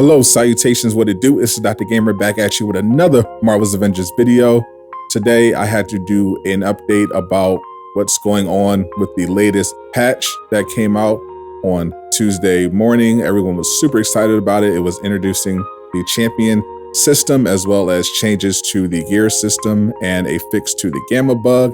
Hello, salutations, what it do? It's Dr. Gamer back at you with another Marvel's Avengers video. Today, I had to do an update about what's going on with the latest patch that came out on Tuesday morning. Everyone was super excited about it. It was introducing the champion system as well as changes to the gear system and a fix to the gamma bug.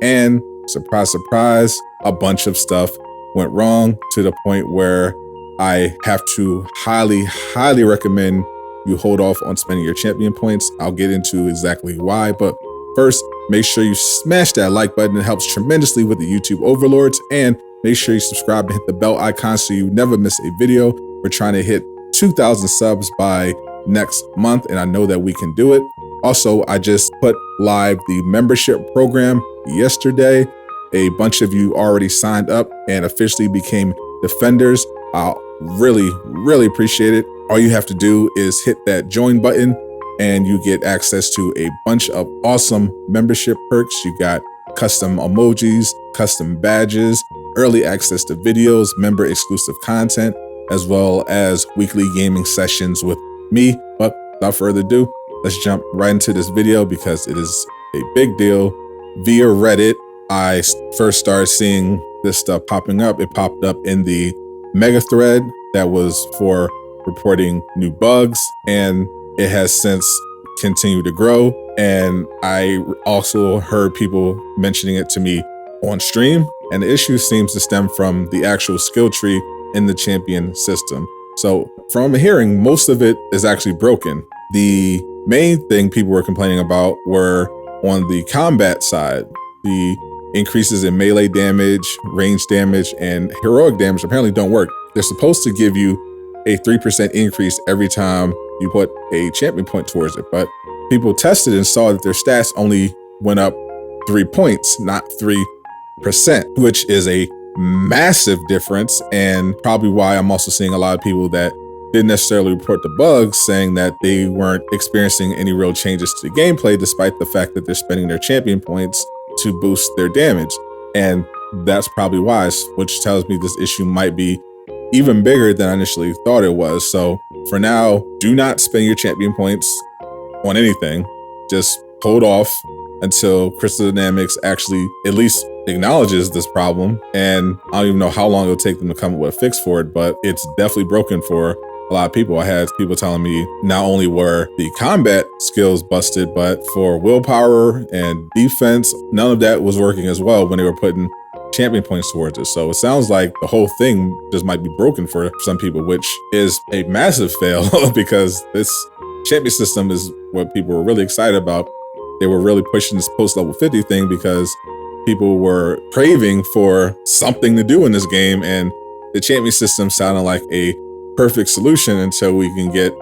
And surprise, surprise, a bunch of stuff went wrong to the point where I have to highly recommend you hold off on spending your champion points. I'll get into exactly why, but first, make sure you smash that like button. It helps tremendously with the YouTube overlords, and make sure you subscribe and hit the bell icon so you never miss a video. We're trying to hit 2,000 subs by next month, and I know that we can do it. Also, I just put live the membership program yesterday. A bunch of you already signed up and officially became defenders. I'll really appreciate it. All you have to do is hit that join button and you get access to a bunch of awesome membership perks. You got custom emojis, custom badges, early access to videos, member exclusive content, as well as weekly gaming sessions with me. But without further ado, let's jump right into this video because it is a big deal. Via Reddit, I first started seeing this stuff popping up. It popped up in the mega thread that was for reporting new bugs, and it has since continued to grow. And I also heard people mentioning it to me on stream, and the issue seems to stem from the actual skill tree in the champion system. So from hearing, most of it is actually broken. The main thing people were complaining about were on the combat side. The increases in melee damage, range damage, and heroic damage apparently don't work. They're supposed to give you a 3% increase every time you put a champion point towards it, but people tested and saw that their stats only went up 3 points, not 3%, which is a massive difference, and probably why I'm also seeing a lot of people that didn't necessarily report the bugs saying that they weren't experiencing any real changes to the gameplay, despite the fact that they're spending their champion points to boost their damage. And that's probably why, which tells me this issue might be even bigger than I initially thought it was. So for now, do not spend your champion points on anything. Just hold off until Crystal Dynamics actually at least acknowledges this problem. And I don't even know how long it'll take them to come up with a fix for it, but it's definitely broken for a lot of people. I had people telling me not only were the combat skills busted, but for willpower and defense, none of that was working as well when they were putting champion points towards it. So it sounds like the whole thing just might be broken for some people, which is a massive fail because this champion system is what people were really excited about. They were really pushing this post level 50 thing because people were craving for something to do in this game, and the champion system sounded like a perfect solution until we can get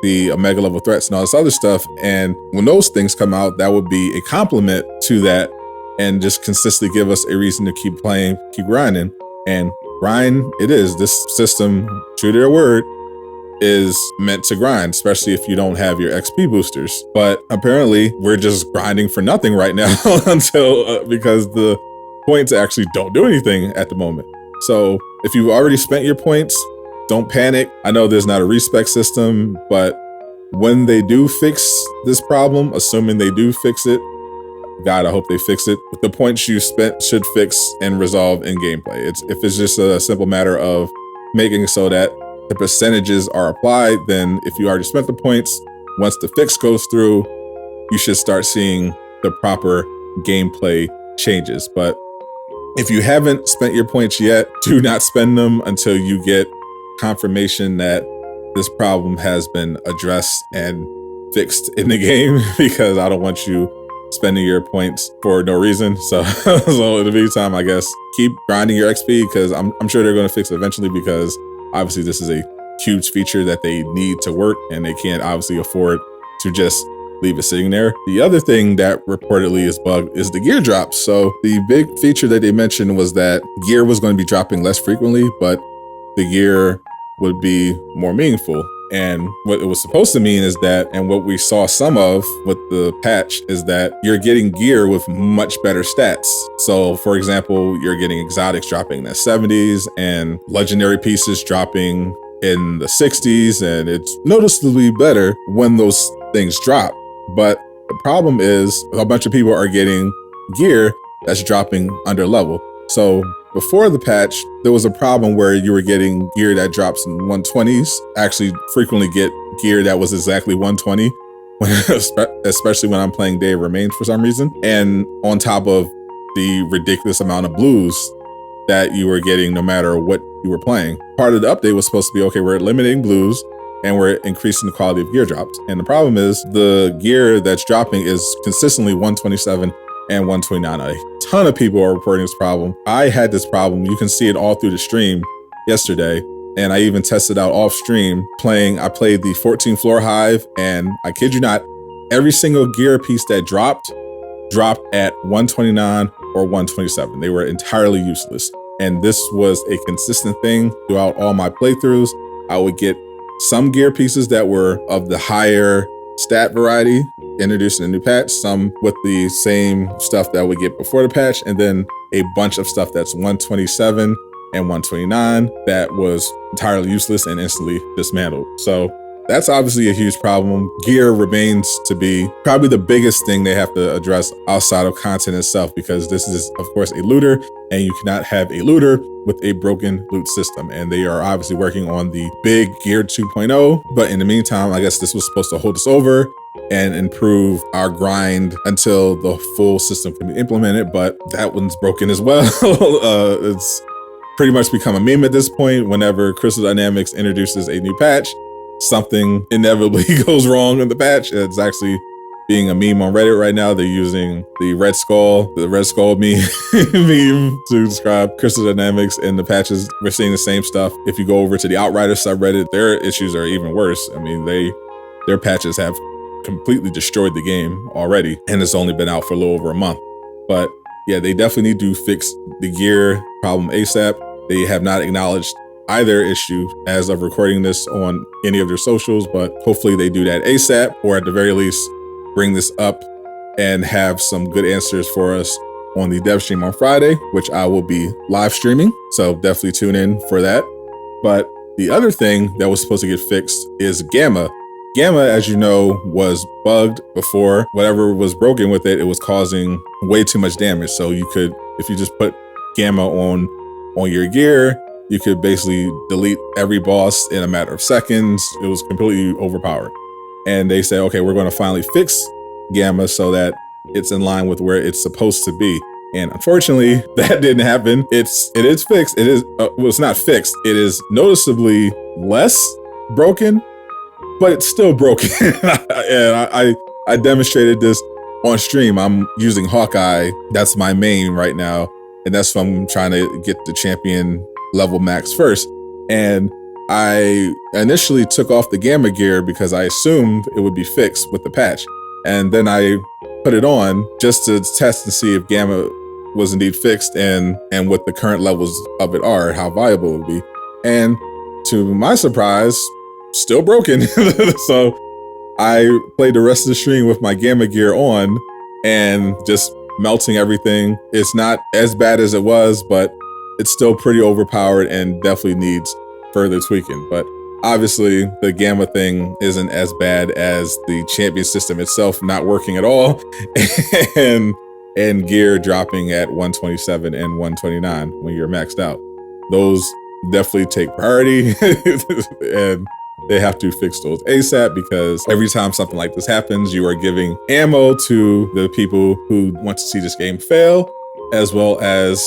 the omega level threats and all this other stuff. And when those things come out, that would be a complement to that and just consistently give us a reason to keep playing, keep grinding. And grind it is. This system, true to their word, is meant to grind, especially if you don't have your XP boosters. But apparently we're just grinding for nothing right now until because the points actually don't do anything at the moment. So if you've already spent your points, don't panic. I know there's not a respec system, but when they do fix this problem, assuming they do fix it, God, I hope they fix it. The points you spent should fix and resolve in gameplay. If it's just a simple matter of making it so that the percentages are applied, then if you already spent the points, once the fix goes through, you should start seeing the proper gameplay changes. But if you haven't spent your points yet, do not spend them until you get confirmation that this problem has been addressed and fixed in the game, because I don't want you spending your points for no reason. So in the meantime, I guess keep grinding your XP, because I'm sure they're going to fix it eventually, because obviously this is a huge feature that they need to work and they can't obviously afford to just leave it sitting there. The other thing that reportedly is bugged is the gear drops. So the big feature that they mentioned was that gear was going to be dropping less frequently, but the gear would be more meaningful. And what it was supposed to mean is that, and what we saw some of with the patch, is that you're getting gear with much better stats. So for example, you're getting exotics dropping in the 70s and legendary pieces dropping in the 60s, and it's noticeably better when those things drop. But the problem is a bunch of people are getting gear that's dropping under level. So before the patch, there was a problem where you were getting gear that drops in 120s. Actually, frequently get gear that was exactly 120, especially when I'm playing Day of Remains for some reason. And on top of the ridiculous amount of blues that you were getting no matter what you were playing. Part of the update was supposed to be, okay, we're eliminating blues and we're increasing the quality of gear drops. And the problem is the gear that's dropping is consistently 127 and 129. A ton of people are reporting this problem. I had this problem. You can see it all through the stream yesterday. And I even tested out off stream I played the 14 floor hive, and I kid you not, every single gear piece that dropped at 129 or 127. They were entirely useless. And this was a consistent thing throughout all my playthroughs. I would get some gear pieces that were of the higher stat variety introduced in the new patch, some with the same stuff that we get before the patch, and then a bunch of stuff that's 127 and 129 that was entirely useless and instantly dismantled. So that's obviously a huge problem. Gear remains to be probably the biggest thing they have to address outside of content itself, because this is, of course, a looter, and you cannot have a looter with a broken loot system. And they are obviously working on the big Gear 2.0. But in the meantime, I guess this was supposed to hold us over and improve our grind until the full system can be implemented. But that one's broken as well. It's pretty much become a meme at this point. Whenever Crystal Dynamics introduces a new patch, something inevitably goes wrong in the patch. It's actually being a meme on Reddit right now. They're using the Red Skull meme, to describe Crystal Dynamics and the patches. We're seeing the same stuff. If you go over to the Outrider subreddit, their issues are even worse. I mean, their patches have completely destroyed the game already, and it's only been out for a little over a month. But yeah, they definitely need to fix the gear problem ASAP. They have not acknowledged either issue as of recording this on any of their socials, but hopefully they do that ASAP, or at the very least bring this up and have some good answers for us on the dev stream on Friday, which I will be live streaming. So definitely tune in for that. But the other thing that was supposed to get fixed is Gamma. Gamma, as you know, was bugged before. Whatever was broken with it, it was causing way too much damage. So you could, if you just put Gamma on your gear, you could basically delete every boss in a matter of seconds. It was completely overpowered. And they said, okay, we're going to finally fix Gamma so that it's in line with where it's supposed to be. And unfortunately, that didn't happen. It is fixed. It is, well, it's not fixed. It is noticeably less broken, but it's still broken. And I demonstrated this on stream. I'm using Hawkeye. That's my main right now. And that's what I'm trying to get the champion level max first. And I initially took off the Gamma gear because I assumed it would be fixed with the patch. And then I put it on just to test and see if Gamma was indeed fixed and what the current levels of it are, how viable it would be. And to my surprise, still broken. So I played the rest of the stream with my Gamma gear on and just melting everything. It's not as bad as it was, but it's still pretty overpowered and definitely needs further tweaking. But obviously the Gamma thing isn't as bad as the champion system itself not working at all and gear dropping at 127 and 129 when you're maxed out. Those definitely take priority and they have to fix those ASAP, because every time something like this happens, you are giving ammo to the people who want to see this game fail, as well as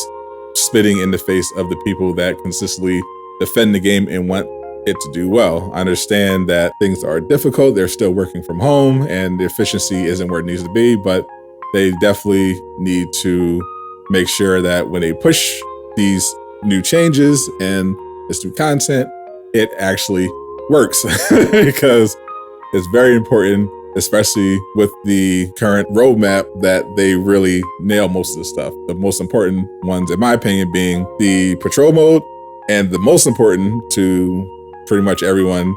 spitting in the face of the people that consistently defend the game and want it to do well. I understand that things are difficult. They're still working from home and the efficiency isn't where it needs to be, but they definitely need to make sure that when they push these new changes and this new content, it actually works because it's very important, especially with the current roadmap, that they really nail most of the stuff. The most important ones, in my opinion, being the patrol mode, and the most important to pretty much everyone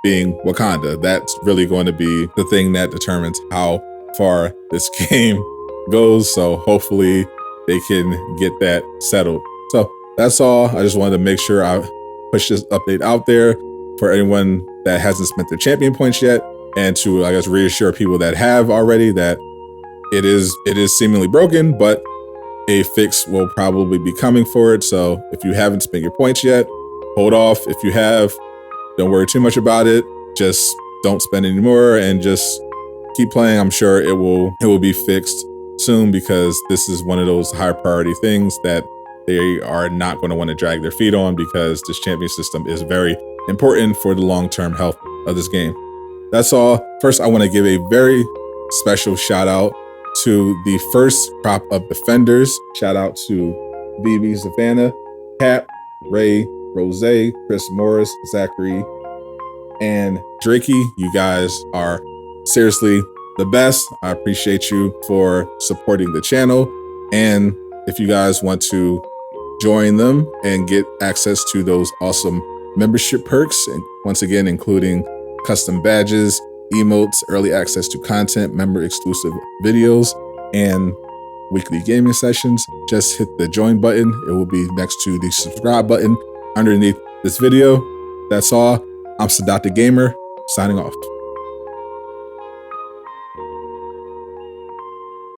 being Wakanda. That's really going to be the thing that determines how far this game goes. So hopefully they can get that settled. So that's all. I just wanted to make sure I push this update out there. for anyone that hasn't spent their champion points yet, and to, I guess, reassure people that have already that it is seemingly broken, but a fix will probably be coming for it. So if you haven't spent your points yet, hold off. If you have, don't worry too much about it. Just don't spend any more and just keep playing. I'm sure it will be fixed soon, because this is one of those high priority things that they are not going to want to drag their feet on, because this champion system is very important for the long-term health of this game. That's all. First, I want to give a very special shout out to the first crop of defenders. Shout out to Vivi, Savannah, Cap, Ray, Rose, Chris Morris, Zachary, and Drakey. You guys are seriously the best. I appreciate you for supporting the channel. And if you guys want to join them and get access to those awesome membership perks, and once again, including custom badges, emotes, early access to content, member exclusive videos, and weekly gaming sessions, just hit the join button. It will be next to the subscribe button underneath this video. That's all. I'm Sadat the Gamer, signing off.